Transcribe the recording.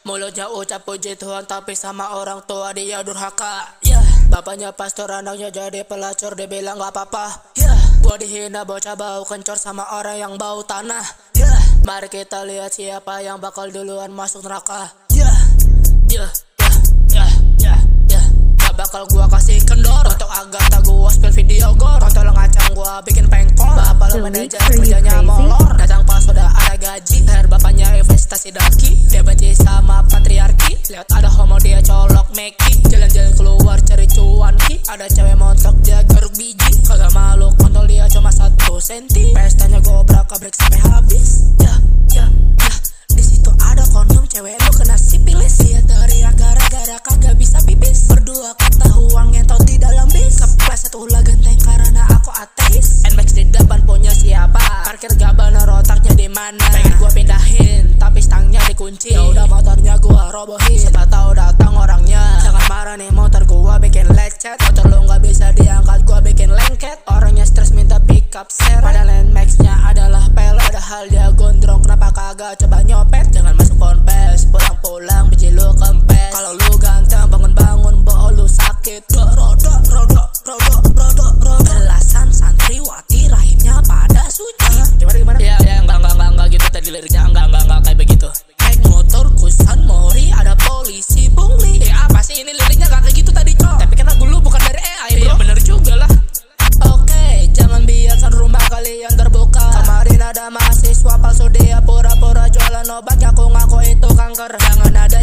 Mulutnya ucap puji Tuhan tapi sama orang tua dia durhaka. Bapaknya pastor, anaknya jadi pelacur, dibilang gak apa-apa. Gua dihina bocah bau kencur sama orang yang bau tanah. Mari kita lihat siapa yang bakal duluan masuk neraka. Gak bakal gua kasih kendor untuk Agatha, gua spill video gor. Kontol ngacang gua bikin pengkol. Bapak lo manajer kerjanya molor, datang pas udah ada gaji. Akhir bapaknya investasi daki, dia benci sama patriarki. Lihat ada homo dia colok meki, jalan-jalan keluar cari cuan ki. Ada cewek montok dia garuk biji, kagak malu kontol dia cuma 1 senti. Pestanya gobrak abrik sampai habis. Di situ ada kondom, cewek lu kena sipilis. Dia teriak gara-gara kagak bisa pipis. Berdua kata uang ngentot di dalam bis. Kepleset ulah genteng karena aku ateis. Nmax di depan punya siapa? Parkir gak bener, otaknya di mana? Pengen gua pindahin tapi stangnya dikunci. Ya udah motornya gua robohin, siapa tahu datang orangnya. Jangan marah nih, motor gua bikin lecet. Motor lu gak bisa diangkat, gua bikin lengket. Orangnya stres minta pick up seret, padahal Nmax-nya adalah pel. Padahal dia gondrong, kenapa kagak coba nyopet? Jangan masuk ponpes, pulang-pulang biji lu kempes. Kalau lu ganteng bangun-bangun, boh lu sakit. Rodo belasan santriwati rahimnya pada suci. Gimana? Ya enggak gitu tadi liriknya, enggak kayak begitu. Naik motor kusan mori, ada polisi pungli. Apa sih ini liriknya gak kayak gitu tadi cok. Tapi kan lagu lu bukan dari AI bro. Iya bener juga lah. Oke, jangan biarkan rumah kalian terbuka. Kemarin ada mahasiswa palsu, dia pura-pura jualan obat, ngaku-ngaku itu kanker. Jangan ada